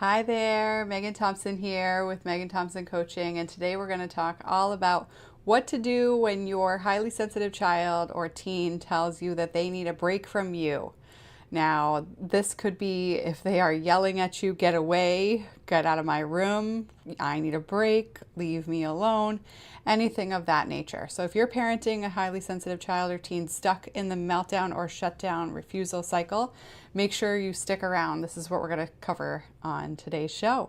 Hi there, Megan Thompson here with Megan Thompson Coaching, and today we're going to talk all about what to do when your highly sensitive child or teen tells you that they need a break from you. Now, this could be if they are yelling at you, get away, get out of my room, I need a break, leave me alone, anything of that nature. So if you're parenting a highly sensitive child or teen stuck in the meltdown or shutdown refusal cycle, make sure you stick around. This is what we're going to cover on today's show.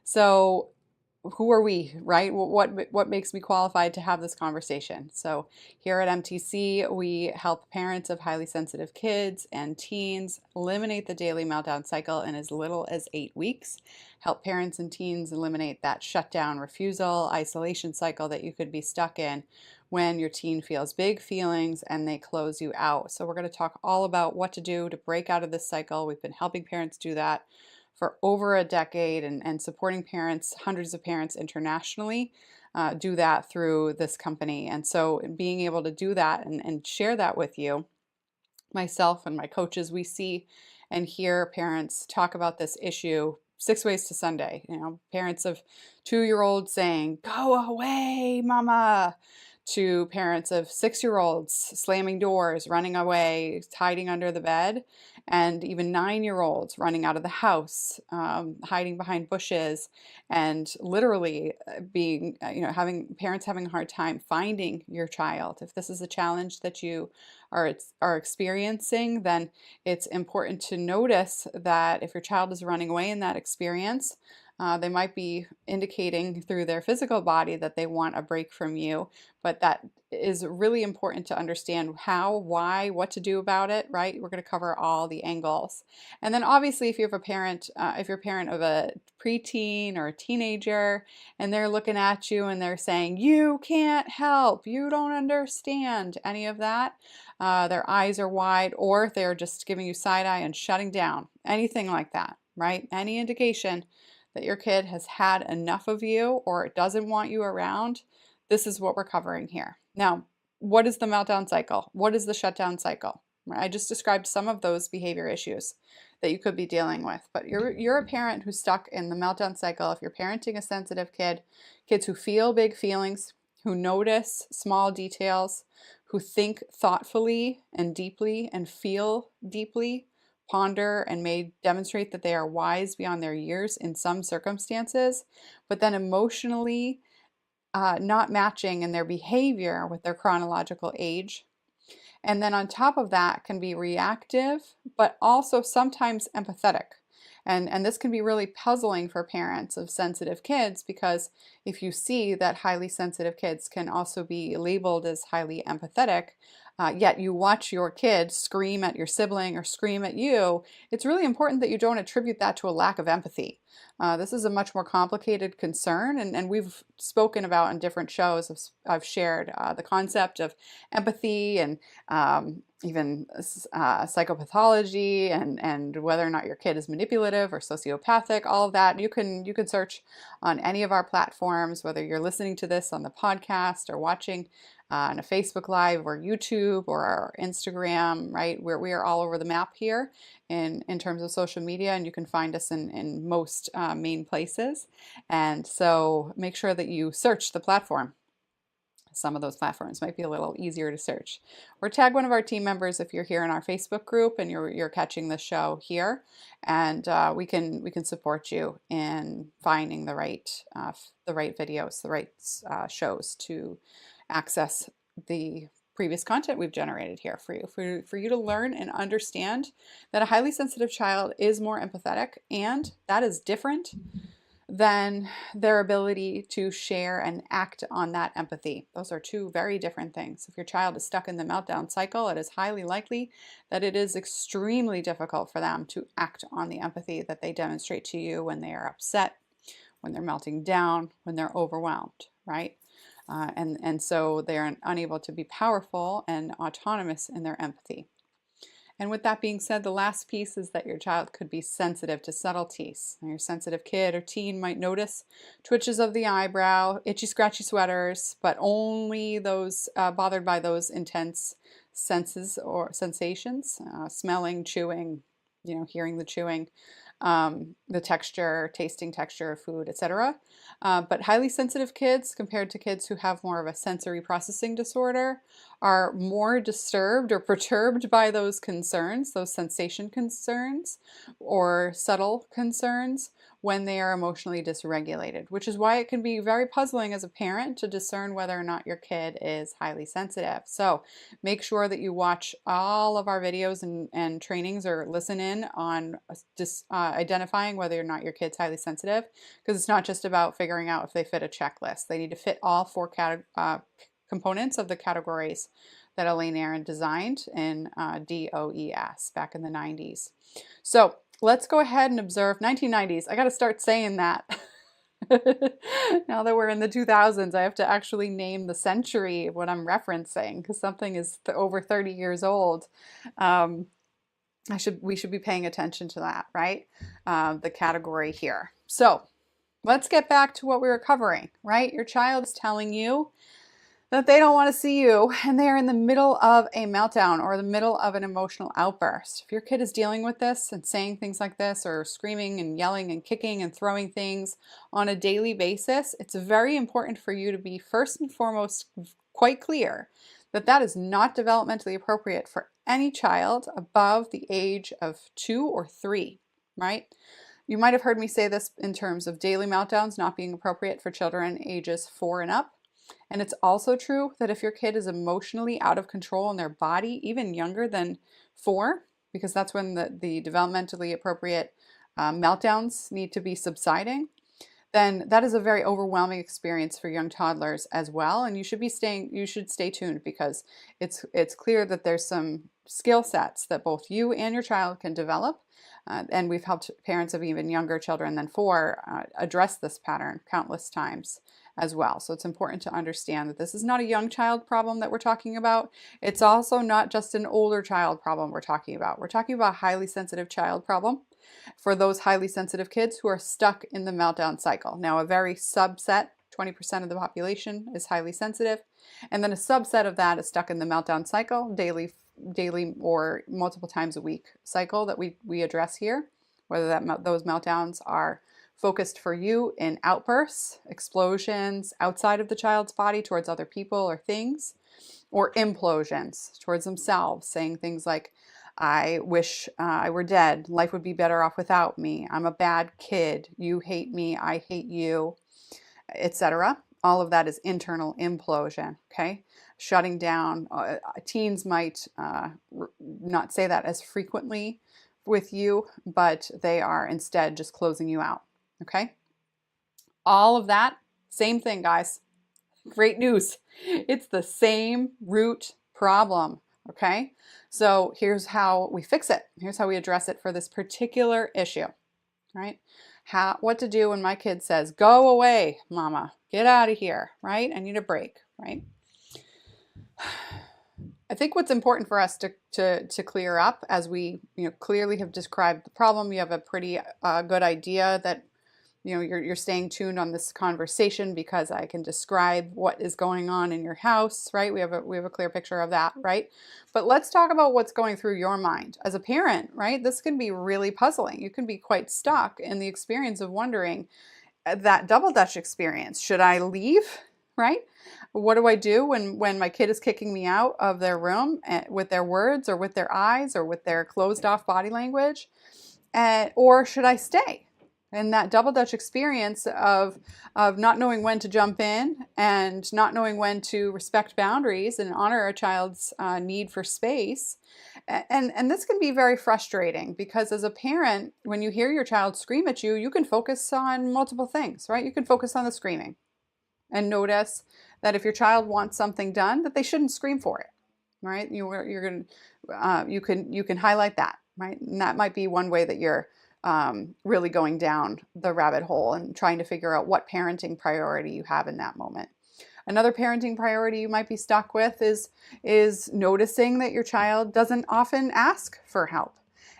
So, who are we, right? What makes me qualified to have this conversation? So, here at MTC, we help parents of highly sensitive kids and teens eliminate the daily meltdown cycle in as little as 8 weeks. Help parents and teens eliminate that shutdown, refusal, isolation cycle that you could be stuck in when your teen feels big feelings and they close you out. So, we're going to talk all about what to do to break out of this cycle. We've been helping parents do that for over a decade and supporting parents, hundreds of parents internationally, do that through this company. And so being able to do that and share that with you, myself and my coaches, we see and hear parents talk about this issue 6 ways to Sunday. Parents of 2-year-olds saying, "Go away, mama," to parents of 6-year-olds slamming doors, running away, hiding under the bed, and even 9-year-olds running out of the house, hiding behind bushes, and literally being, having parents having a hard time finding your child. If this is a challenge that you are experiencing, then it's important to notice that if your child is running away in that experience, they might be indicating through their physical body that they want a break from you, but that is really important to understand how, why, what to do about it, right? We're going to cover all the angles. And then obviously if you have a parent, if you're a parent of a preteen or a teenager and they're looking at you and they're saying, "You can't help, you don't understand," any of that, their eyes are wide, or they're just giving you side eye and shutting down, anything like that, right? Any indication that your kid has had enough of you or doesn't want you around, this is what we're covering here. Now, what is the meltdown cycle? What is the shutdown cycle? I just described some of those behavior issues that you could be dealing with, but you're a parent who's stuck in the meltdown cycle. If you're parenting a sensitive kid, kids who feel big feelings, who notice small details, who think thoughtfully and deeply and feel deeply, ponder, and may demonstrate that they are wise beyond their years in some circumstances, but then emotionally not matching in their behavior with their chronological age. And then on top of that can be reactive, but also sometimes empathetic. And this can be really puzzling for parents of sensitive kids, because if you see that highly sensitive kids can also be labeled as highly empathetic, yet you watch your kid scream at your sibling or scream at you, it's really important that you don't attribute that to a lack of empathy. This is a much more complicated concern, and we've spoken about in different shows. I've shared the concept of empathy and even psychopathology and whether or not your kid is manipulative or sociopathic, all of that. You can search on any of our platforms, whether you're listening to this on the podcast or watching on a Facebook Live or YouTube or our Instagram, right? We are all over the map here in terms of social media, and you can find us in most main places. And so make sure that you search the platform. Some of those platforms might be a little easier to search. Or tag one of our team members if you're here in our Facebook group and you're catching the show here, and we can support you in finding the right videos, the right shows to access the previous content we've generated here for you, for you to learn and understand that a highly sensitive child is more empathetic, and that is different than their ability to share and act on that empathy. Those are two very different things. If your child is stuck in the meltdown cycle, it is highly likely that it is extremely difficult for them to act on the empathy that they demonstrate to you when they are upset, when they're melting down, when they're overwhelmed, right? And so they're unable to be powerful and autonomous in their empathy. And with that being said, the last piece is that your child could be sensitive to subtleties. Your sensitive kid or teen might notice twitches of the eyebrow, itchy, scratchy sweaters, but only those bothered by those intense senses or sensations, smelling, chewing, hearing the chewing, the texture, tasting texture of food, etc. But highly sensitive kids, compared to kids who have more of a sensory processing disorder, are more disturbed or perturbed by those concerns, those sensation concerns or subtle concerns, when they are emotionally dysregulated, which is why it can be very puzzling as a parent to discern whether or not your kid is highly sensitive. So make sure that you watch all of our videos and trainings, or listen in on identifying whether or not your kid's highly sensitive, because it's not just about figuring out if they fit a checklist. They need to fit all four components of the categories that Elaine Aron designed in DOES back in the 90s. So let's go ahead and observe 1990s. I got to start saying that. Now that we're in the 2000s, I have to actually name the century of what I'm referencing, because something is over 30 years old. We should be paying attention to that, right? The category here. So let's get back to what we were covering, right? Your child is telling you that they don't want to see you, and they're in the middle of a meltdown or the middle of an emotional outburst. If your kid is dealing with this and saying things like this, or screaming and yelling and kicking and throwing things on a daily basis, it's very important for you to be first and foremost quite clear that that is not developmentally appropriate for any child above the age of 2 or 3, right? You might have heard me say this in terms of daily meltdowns not being appropriate for children ages 4 and up. And it's also true that if your kid is emotionally out of control in their body, even younger than 4, because that's when the developmentally appropriate meltdowns need to be subsiding, then that is a very overwhelming experience for young toddlers as well. And you should stay tuned, because it's clear that there's some skill sets that both you and your child can develop. And we've helped parents of even younger children than 4 address this pattern countless times as well. So it's important to understand that this is not a young child problem that we're talking about. It's also not just an older child problem we're talking about. We're talking about a highly sensitive child problem for those highly sensitive kids who are stuck in the meltdown cycle. Now, a very subset, 20% of the population, is highly sensitive, and then a subset of that is stuck in the meltdown cycle, daily or multiple times a week cycle that we address here, whether those meltdowns are focused for you in outbursts, explosions outside of the child's body towards other people or things, or implosions towards themselves, saying things like, I wish I were dead, life would be better off without me, I'm a bad kid, you hate me, I hate you, etc. All of that is internal implosion, okay? Shutting down. Teens might not say that as frequently with you, but they are instead just closing you out, okay? All of that, same thing, guys. Great news. It's the same root problem, okay? So here's how we fix it. Here's how we address it for this particular issue, right? What to do when my kid says, go away, mama, get out of here, right? I need a break, right? I think what's important for us to clear up, as we clearly have described the problem, you have a pretty good idea that you're staying tuned on this conversation because I can describe what is going on in your house, right? We have a clear picture of that, right? But let's talk about what's going through your mind as a parent, right? This can be really puzzling. You can be quite stuck in the experience of wondering, that double dutch experience. Should I leave, right? What do I do when my kid is kicking me out of their room with their words or with their eyes or with their closed off body language? Or should I stay? And that double dutch experience of not knowing when to jump in and not knowing when to respect boundaries and honor a child's need for space. And this can be very frustrating, because as a parent, when you hear your child scream at you, you can focus on multiple things, right? You can focus on the screaming and notice that if your child wants something done, that they shouldn't scream for it, right? You can highlight that, right? And that might be one way that you're really going down the rabbit hole and trying to figure out what parenting priority you have in that moment. Another parenting priority you might be stuck with is noticing that your child doesn't often ask for help.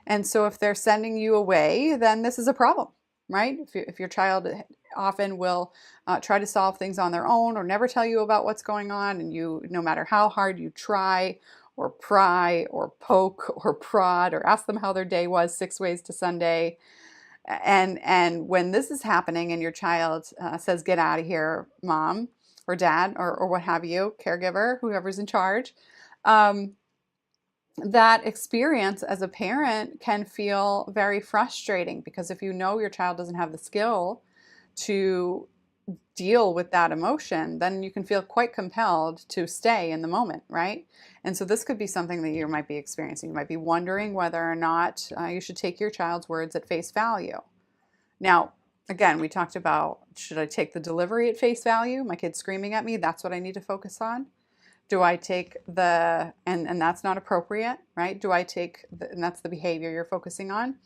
And so if they're sending you away, then this is a problem, right? If your child often will try to solve things on their own or never tell you about what's going on, and you, no matter how hard you try or pry or poke or prod or ask them how their day was 6 ways to Sunday, and when this is happening and your child says, get out of here, mom or dad, or what have you, caregiver, whoever's in charge, that experience as a parent can feel very frustrating, because if you know your child doesn't have the skill to deal with that emotion, then you can feel quite compelled to stay in the moment, right? And so this could be something that you might be experiencing. You might be wondering whether or not you should take your child's words at face value. Now, again, we talked about, should I take the delivery at face value? My kid's screaming at me, that's what I need to focus on. Do I take the, and that's not appropriate, right? Do I take, and that's the behavior you're focusing on.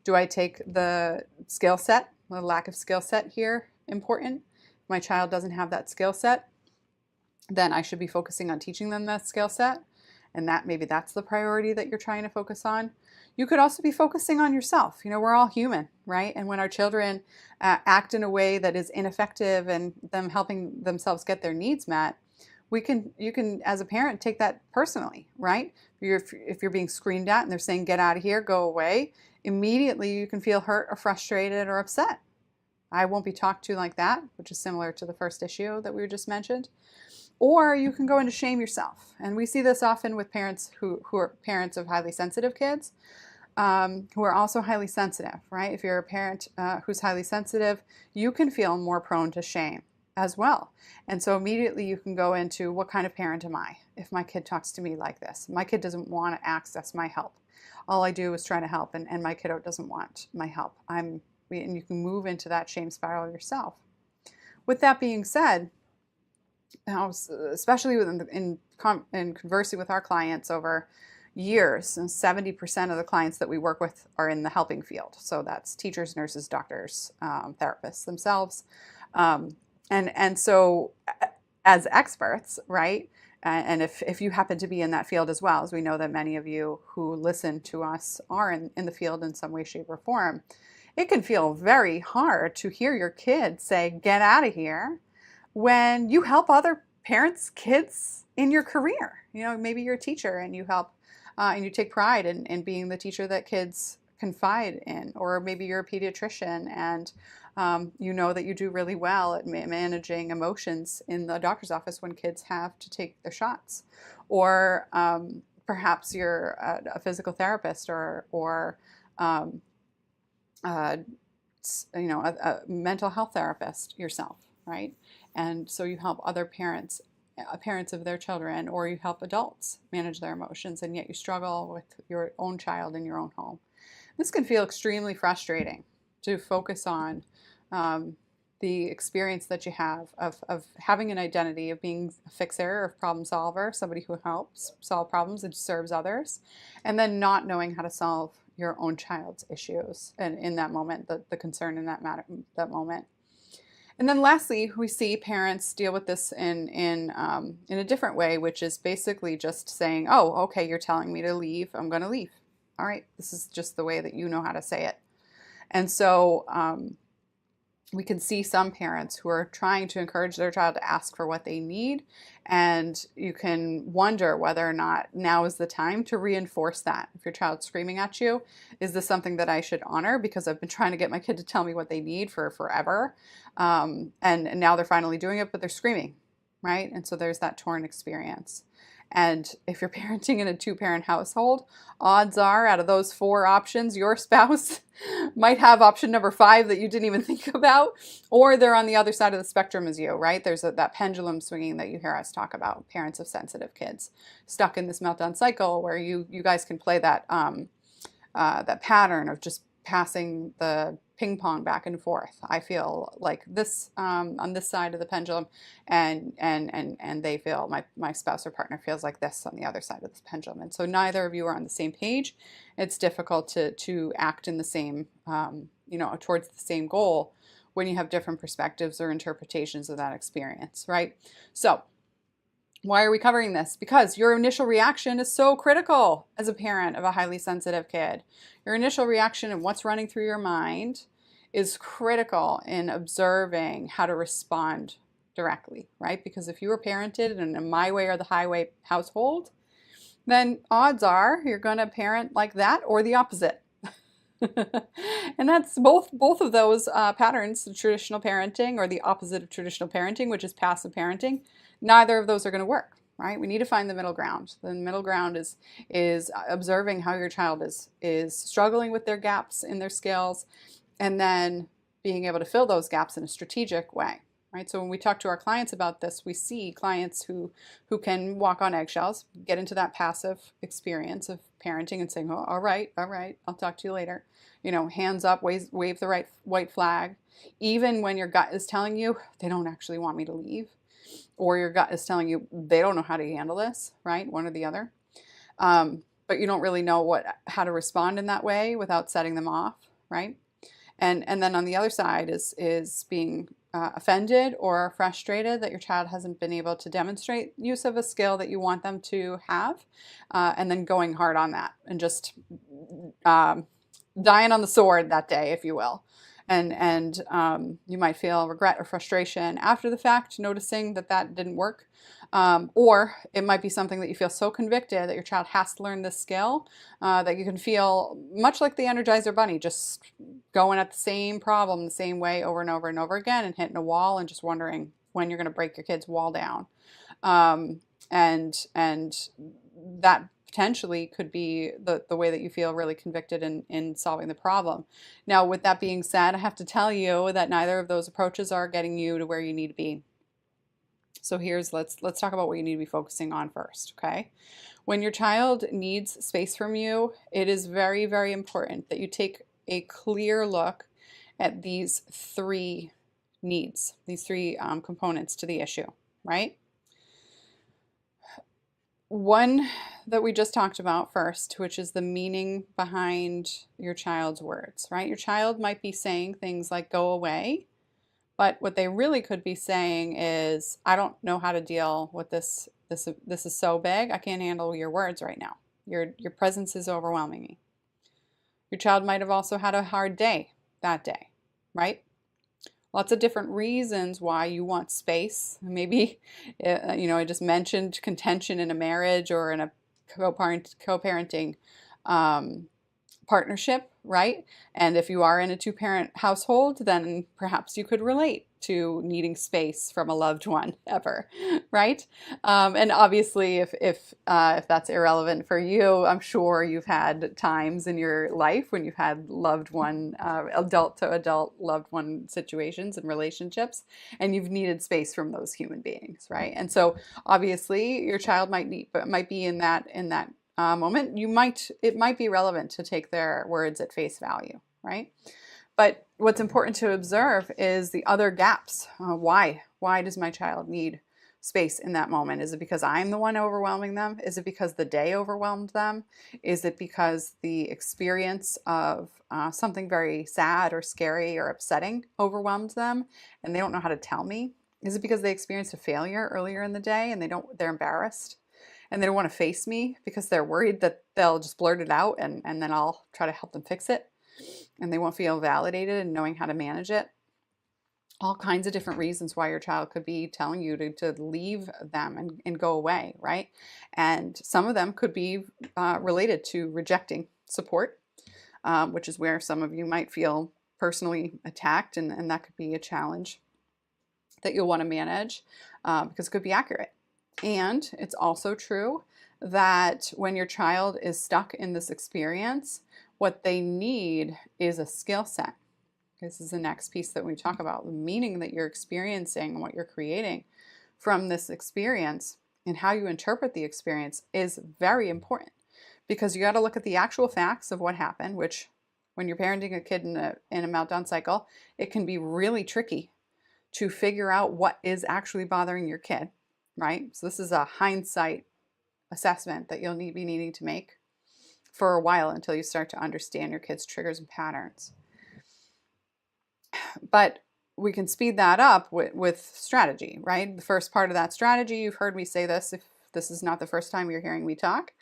Do I take the skill set, the lack of skill set here important? If my child doesn't have that skill set, then I should be focusing on teaching them that skill set. And that maybe that's the priority that you're trying to focus on. You could also be focusing on yourself. You know, we're all human, right? And when our children act in a way that is ineffective and them helping themselves get their needs met, you can, as a parent, take that personally, right? If you're being screamed at and they're saying, get out of here, go away, immediately you can feel hurt or frustrated or upset. I won't be talked to like that, which is similar to the first issue that we just mentioned. Or you can go into shame yourself. And we see this often with parents who are parents of highly sensitive kids, who are also highly sensitive, right? If you're a parent who's highly sensitive, you can feel more prone to shame as well. And so immediately you can go into, what kind of parent am I if my kid talks to me like this? My kid doesn't want to access my help. All I do is try to help, and my kiddo doesn't want my help. And you can move into that shame spiral yourself. With that being said, now, especially in conversing with our clients over years, and 70% of the clients that we work with are in the helping field. So that's teachers, nurses, doctors, therapists themselves. And so as experts, right, and if you happen to be in that field as well, as we know that many of you who listen to us are in the field in some way, shape, or form, it can feel very hard to hear your kid say, get out of here, when you help other parents' kids in your career. You know, maybe you're a teacher and you help and you take pride in being the teacher that kids confide in, or maybe you're a pediatrician and you know that you do really well at managing emotions in the doctor's office when kids have to take their shots, or perhaps you're a physical therapist or you know, a mental health therapist yourself, right? And so you help other parents of their children, or you help adults manage their emotions, and yet you struggle with your own child in your own home. This can feel extremely frustrating to focus on the experience that you have of having an identity of being a fixer, of problem solver, somebody who helps solve problems and serves others, and then not knowing how to solve your own child's issues, and in that moment, the concern in that moment. And then lastly, we see parents deal with this in a different way, which is basically just saying, oh, okay, you're telling me to leave, I'm going to leave. All right, this is just the way that you know how to say it. And so we can see some parents who are trying to encourage their child to ask for what they need, and you can wonder whether or not now is the time to reinforce that. If your child's screaming at you, is this something that I should honor because I've been trying to get my kid to tell me what they need for forever, and now they're finally doing it, but they're screaming, right? And so there's that torn experience. And if you're parenting in a two-parent household, odds are out of those 4 options, your spouse might have option number 5 that you didn't even think about, or they're on the other side of the spectrum as you, right? There's that pendulum swinging that you hear us talk about, parents of sensitive kids stuck in this meltdown cycle where you guys can play that that pattern of just passing the ping pong back and forth. I feel like this on this side of the pendulum, and they feel, my spouse or partner feels like this on the other side of the pendulum. And so neither of you are on the same page. It's difficult to act in the same, towards the same goal when you have different perspectives or interpretations of that experience, right? So why are we covering this? Because your initial reaction is so critical as a parent of a highly sensitive kid. Your initial reaction and what's running through your mind is critical in observing how to respond directly, right? Because if you were parented in a my way or the highway household, then odds are you're going to parent like that or the opposite. And that's both of those patterns, traditional parenting or the opposite of traditional parenting, which is passive parenting. Neither of those are going to work, right? We need to find the middle ground. The middle ground is observing how your child is struggling with their gaps in their skills, and then being able to fill those gaps in a strategic way, right? So when we talk to our clients about this, we see clients who can walk on eggshells, get into that passive experience of parenting and saying, oh, all right, I'll talk to you later. Hands up, wave the right white flag, even when your gut is telling you they don't actually want me to leave, or your gut is telling you they don't know how to handle this, right? One or the other. But you don't really know how to respond in that way without setting them off, right? And then on the other side is being offended or frustrated that your child hasn't been able to demonstrate use of a skill that you want them to have, and then going hard on that and just dying on the sword that day, if you will. And you might feel regret or frustration after the fact, noticing that didn't work. Or it might be something that you feel so convicted that your child has to learn this skill, that you can feel much like the Energizer Bunny, just going at the same problem the same way over and over and over again and hitting a wall and just wondering when you're going to break your kid's wall down. And that potentially could be the way that you feel really convicted in solving the problem. Now, with that being said, I have to tell you that neither of those approaches are getting you to where you need to be. So let's talk about what you need to be focusing on first, okay? When your child needs space from you, it is very, very important that you take a clear look at these three needs, these three components to the issue, right? One that we just talked about first, which is the meaning behind your child's words, right? Your child might be saying things like go away, but what they really could be saying is, I don't know how to deal with this. This is so big. I can't handle your words right now. Your presence is overwhelming me. Your child might have also had a hard day that day, right? Lots of different reasons why you want space. Maybe, I just mentioned contention in a marriage or in a co-parenting partnership, right? And if you are in a two-parent household, then perhaps you could relate to needing space from a loved one ever, right? And obviously, if that's irrelevant for you, I'm sure you've had times in your life when you've had loved one, adult to adult loved one situations and relationships, and you've needed space from those human beings, right? And so obviously, your child might be in that moment. It might be relevant to take their words at face value, right? But what's important to observe is the other gaps. Why does my child need space in that moment? Is it because I'm the one overwhelming them? Is it because the day overwhelmed them? Is it because the experience of something very sad or scary or upsetting overwhelmed them and they don't know how to tell me? Is it because they experienced a failure earlier in the day and they're embarrassed? And they don't want to face me because they're worried that they'll just blurt it out and then I'll try to help them fix it. And they won't feel validated in knowing how to manage it. All kinds of different reasons why your child could be telling you to leave them and go away, right? And some of them could be related to rejecting support, which is where some of you might feel personally attacked, and that could be a challenge that you'll want to manage because it could be accurate. And it's also true that when your child is stuck in this experience, what they need is a skill set. This is the next piece that we talk about, the meaning that you're experiencing and what you're creating from this experience and how you interpret the experience is very important because you got to look at the actual facts of what happened, which when you're parenting a kid in a meltdown cycle, it can be really tricky to figure out what is actually bothering your kid, right? So this is a hindsight assessment that you'll be needing to make for a while until you start to understand your kid's triggers and patterns. But we can speed that up with strategy, right? The first part of that strategy, you've heard me say this if this is not the first time you're hearing me talk.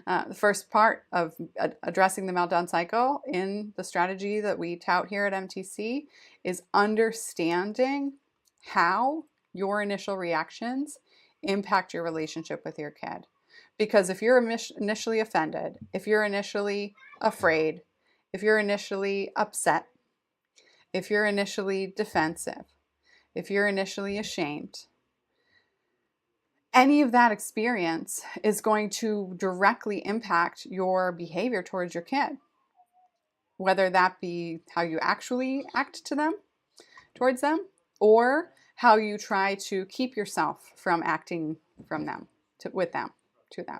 The first part of addressing the meltdown cycle in the strategy that we tout here at MTC is understanding how your initial reactions impact your relationship with your kid. Because if you're initially offended, if you're initially afraid, if you're initially upset, if you're initially defensive, if you're initially ashamed, any of that experience is going to directly impact your behavior towards your kid, whether that be how you actually act towards them, or how you try to keep yourself from acting with them, to them.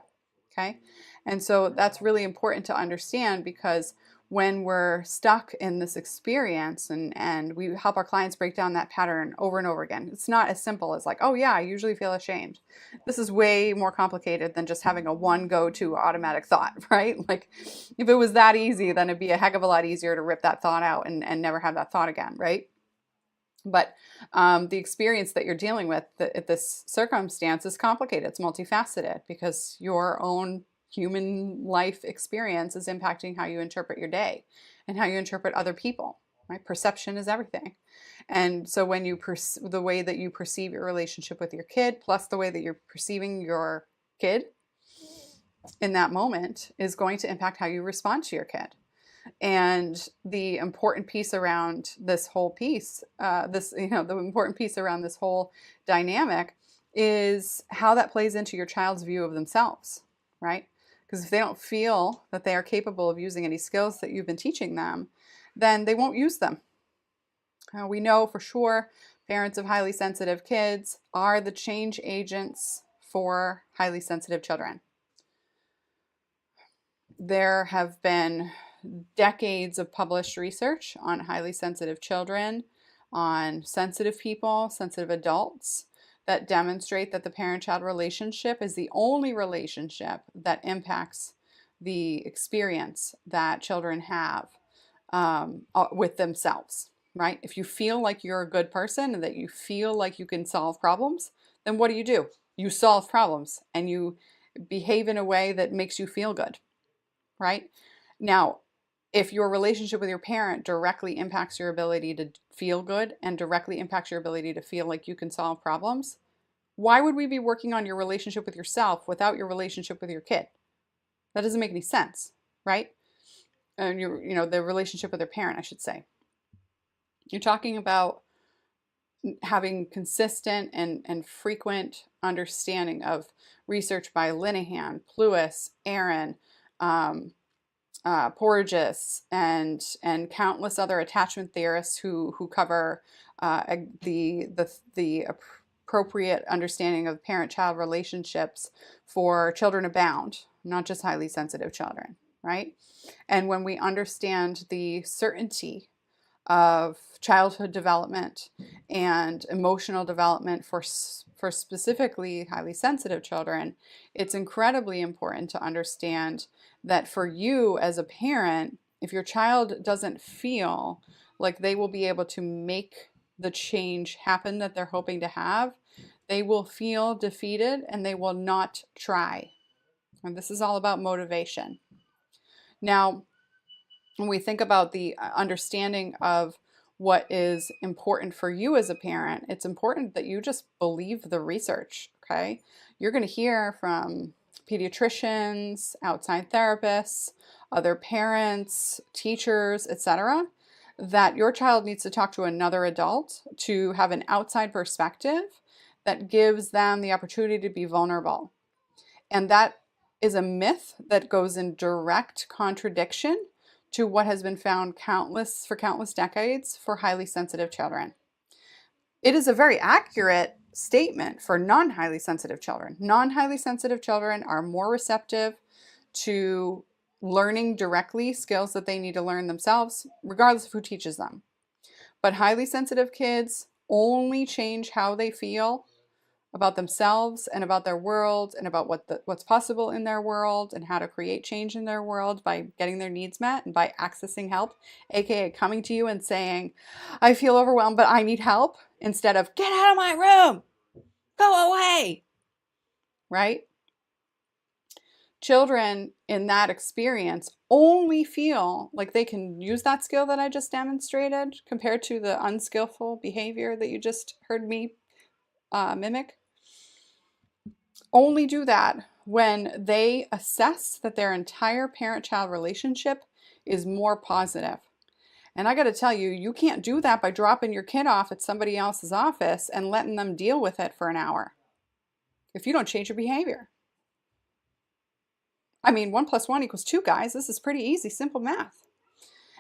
Okay? And so that's really important to understand, because when we're stuck in this experience and we help our clients break down that pattern over and over again, it's not as simple as like, oh yeah, I usually feel ashamed. This is way more complicated than just having a one go-to automatic thought, right? Like if it was that easy, then it'd be a heck of a lot easier to rip that thought out and never have that thought again, right? But the experience that you're dealing with at this circumstance is complicated. It's multifaceted because your own human life experience is impacting how you interpret your day and how you interpret other people, right? Perception is everything. And so when the way that you perceive your relationship with your kid plus the way that you're perceiving your kid in that moment is going to impact how you respond to your kid. And the important piece around this whole piece, the important piece around this whole dynamic is how that plays into your child's view of themselves, right? Because if they don't feel that they are capable of using any skills that you've been teaching them, then they won't use them. We know for sure parents of highly sensitive kids are the change agents for highly sensitive children. There have been decades of published research on highly sensitive children, on sensitive people, sensitive adults, that demonstrate that the parent-child relationship is the only relationship that impacts the experience that children have with themselves, right? If you feel like you're a good person and that you feel like you can solve problems, then what do? You solve problems and you behave in a way that makes you feel good, right? Now, if your relationship with your parent directly impacts your ability to feel good and directly impacts your ability to feel like you can solve problems, why would we be working on your relationship with yourself without your relationship with your kid? That doesn't make any sense, right? And the relationship with their parent, I should say. You're talking about having consistent and frequent understanding of research by Linehan, Plewis, Aaron, Porges, and countless other attachment theorists who cover the appropriate understanding of parent-child relationships for children abound, not just highly sensitive children, right? And when we understand the certainty of childhood development and emotional development for specifically highly sensitive children, it's incredibly important to understand that for you as a parent, if your child doesn't feel like they will be able to make the change happen that they're hoping to have, they will feel defeated and they will not try. And this is all about motivation. Now, when we think about the understanding of what is important for you as a parent, it's important that you just believe the research, okay? You're going to hear from pediatricians, outside therapists, other parents, teachers, etc., that your child needs to talk to another adult to have an outside perspective that gives them the opportunity to be vulnerable. And that is a myth that goes in direct contradiction to what has been found for countless decades for highly sensitive children. It is a very accurate statement for non-highly sensitive children. Non-highly sensitive children are more receptive to learning directly skills that they need to learn themselves, regardless of who teaches them. But highly sensitive kids only change how they feel about themselves and about their world and about what's possible in their world and how to create change in their world by getting their needs met and by accessing help, aka coming to you and saying, I feel overwhelmed, but I need help, instead of get out of my room, go away, right? Children in that experience only feel like they can use that skill that I just demonstrated compared to the unskillful behavior that you just heard me mimic. Only do that when they assess that their entire parent-child relationship is more positive. And I got to tell you, you can't do that by dropping your kid off at somebody else's office and letting them deal with it for an hour if you don't change your behavior. I mean, 1 + 1 = 2, guys. This is pretty easy, simple math.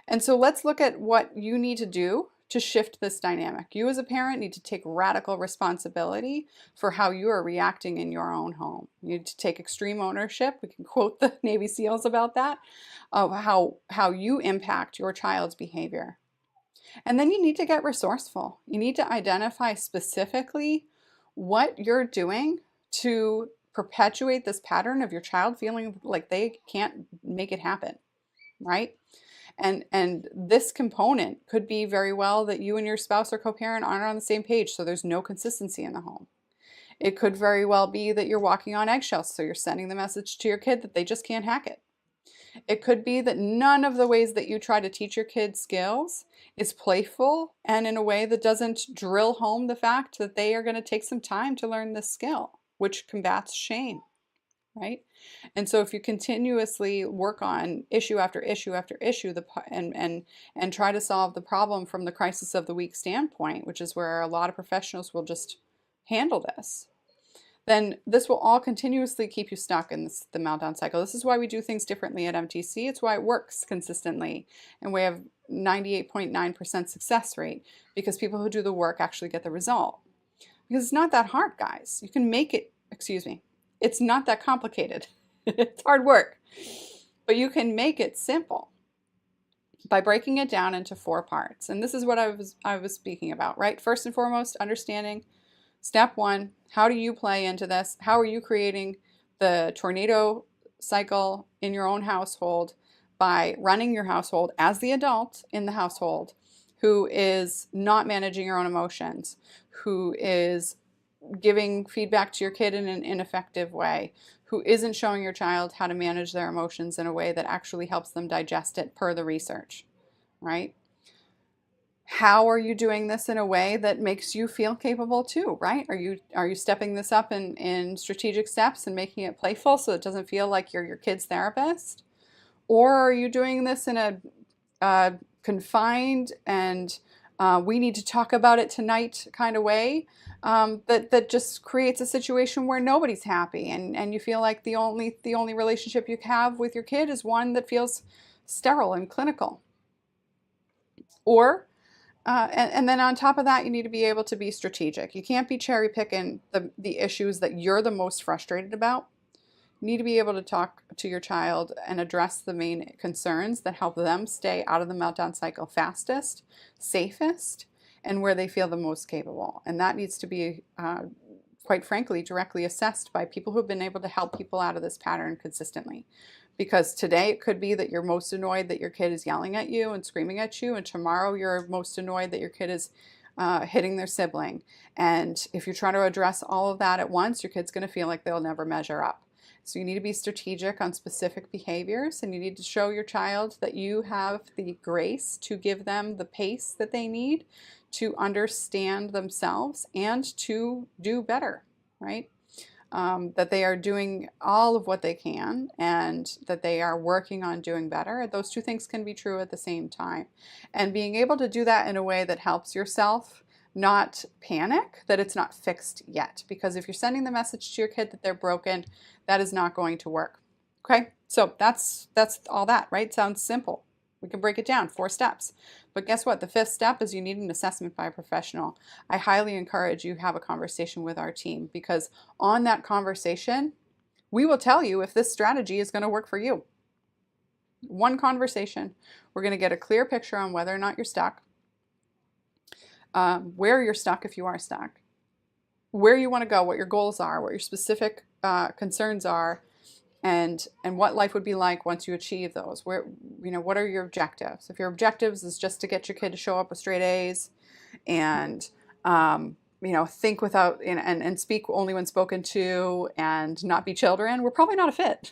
And so let's look at what you need to do to shift this dynamic. You as a parent need to take radical responsibility for how you are reacting in your own home. You need to take extreme ownership. We can quote the Navy SEALs about that, of how you impact your child's behavior. And then you need to get resourceful. You need to identify specifically what you're doing to perpetuate this pattern of your child feeling like they can't make it happen, right? And this component could be very well that you and your spouse or co-parent aren't on the same page, so there's no consistency in the home. It could very well be that you're walking on eggshells, so you're sending the message to your kid that they just can't hack it. It could be that none of the ways that you try to teach your kids skills is playful and in a way that doesn't drill home the fact that they are going to take some time to learn this skill, which combats shame, right? And so if you continuously work on issue after issue after issue and try to solve the problem from the crisis of the week standpoint, which is where a lot of professionals will just handle this, then this will all continuously keep you stuck in the meltdown cycle. This is why we do things differently at MTC. It's why it works consistently, and we have 98.9% success rate, because people who do the work actually get the result. Because it's not that hard, guys. You can make it, it's not that complicated. It's hard work, but you can make it simple by breaking it down into 4 parts. And this is what I was speaking about, right? First and foremost, understanding step 1, how do you play into this? How are you creating the tornado cycle in your own household by running your household as the adult in the household who is not managing your own emotions, who is giving feedback to your kid in an ineffective way, who isn't showing your child how to manage their emotions in a way that actually helps them digest it per the research, right? How are you doing this in a way that makes you feel capable too, right? Are you stepping this up in strategic steps and making it playful so it doesn't feel like you're your kid's therapist? Or are you doing this in a confined and we need to talk about it tonight kind of way that just creates a situation where nobody's happy and you feel like the only relationship you have with your kid is one that feels sterile and clinical? Or and then on top of that, you need to be able to be strategic. You can't be cherry picking the issues that you're the most frustrated about. You need to be able to talk to your child and address the main concerns that help them stay out of the meltdown cycle fastest, safest, and where they feel the most capable. And that needs to be, quite frankly, directly assessed by people who've been able to help people out of this pattern consistently. Because today it could be that you're most annoyed that your kid is yelling at you and screaming at you, and tomorrow you're most annoyed that your kid is hitting their sibling. And if you try to address all of that at once, your kid's going to feel like they'll never measure up. So you need to be strategic on specific behaviors, and you need to show your child that you have the grace to give them the pace that they need to understand themselves and to do better, right? That they are doing all of what they can and that they are working on doing better. Those two things can be true at the same time. And being able to do that in a way that helps yourself not panic that it's not fixed yet. Because if you're sending the message to your kid that they're broken, that is not going to work. Okay, so that's all that, right? Sounds simple. We can break it down, 4 steps. But guess what? The 5th step is you need an assessment by a professional. I highly encourage you have a conversation with our team, because on that conversation, we will tell you if this strategy is going to work for you. One conversation. We're going to get a clear picture on whether or not you're stuck, where you're stuck if you are stuck, where you want to go, what your goals are, what your specific concerns are, and what life would be like once you achieve those. Where, what are your objectives? If your objectives is just to get your kid to show up with straight A's and think without and speak only when spoken to and not be children, we're probably not a fit.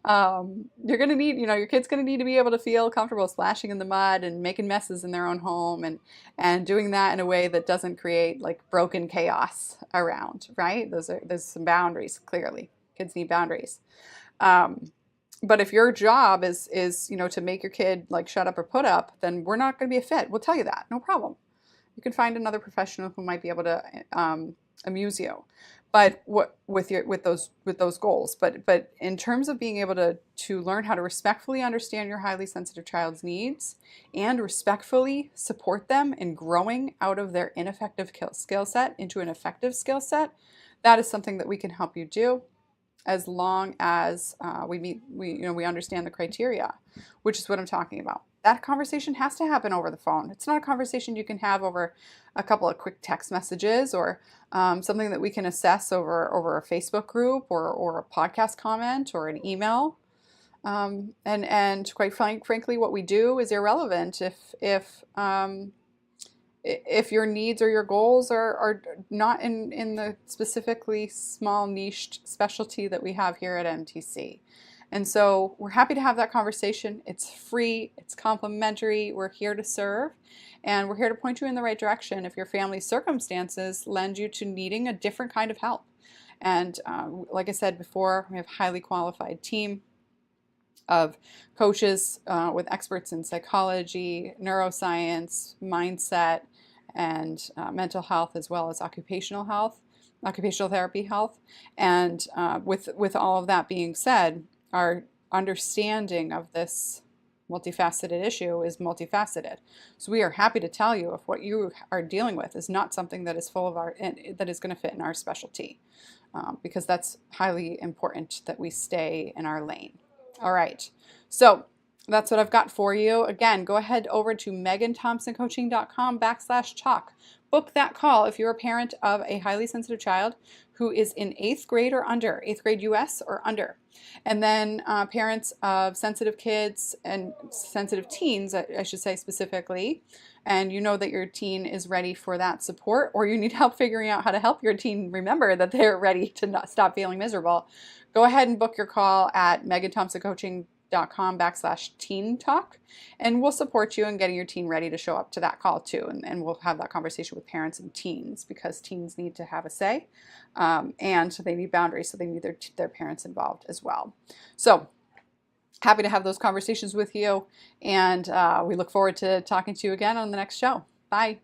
You're going to need, your kid's going to need to be able to feel comfortable splashing in the mud and making messes in their own home and doing that in a way that doesn't create like broken chaos around, right? There's some boundaries, clearly. Kids need boundaries. But if your job is to make your kid like shut up or put up, then we're not going to be a fit. We'll tell you that, no problem. You can find another professional who might be able to amuse you, but with those goals. But in terms of being able to learn how to respectfully understand your highly sensitive child's needs and respectfully support them in growing out of their ineffective skill set into an effective skill set, that is something that we can help you do, as long as we understand the criteria, which is what I'm talking about. That conversation has to happen over the phone. It's not a conversation you can have over a couple of quick text messages or something that we can assess over a Facebook group or a podcast comment or an email. And quite frankly, what we do is irrelevant if your needs or your goals are not in the specifically small niched specialty that we have here at MTC. And so we're happy to have that conversation. It's free, it's complimentary, we're here to serve, and we're here to point you in the right direction if your family's circumstances lend you to needing a different kind of help. And like I said before, we have a highly qualified team of coaches with experts in psychology, neuroscience, mindset, and mental health, as well as occupational therapy health. And with all of that being said, our understanding of this multifaceted issue is multifaceted. So we are happy to tell you if what you are dealing with is not something that is that is going to fit in our specialty, because that's highly important that we stay in our lane. All right, so that's what I've got for you. Again, go ahead over to meganthompsoncoaching.com/talk. Book that call if you're a parent of a highly sensitive child who is in 8th grade or under, 8th grade US or under. And then parents of sensitive kids and sensitive teens, I should say specifically, and you know that your teen is ready for that support, or you need help figuring out how to help your teen remember that they're ready to not stop feeling miserable, go ahead and book your call at meganthompsoncoaching.com/teen talk, and we'll support you in getting your teen ready to show up to that call too. And we'll have that conversation with parents and teens, because teens need to have a say, and they need boundaries, so they need their parents involved as well. So happy to have those conversations with you, and we look forward to talking to you again on the next show. Bye.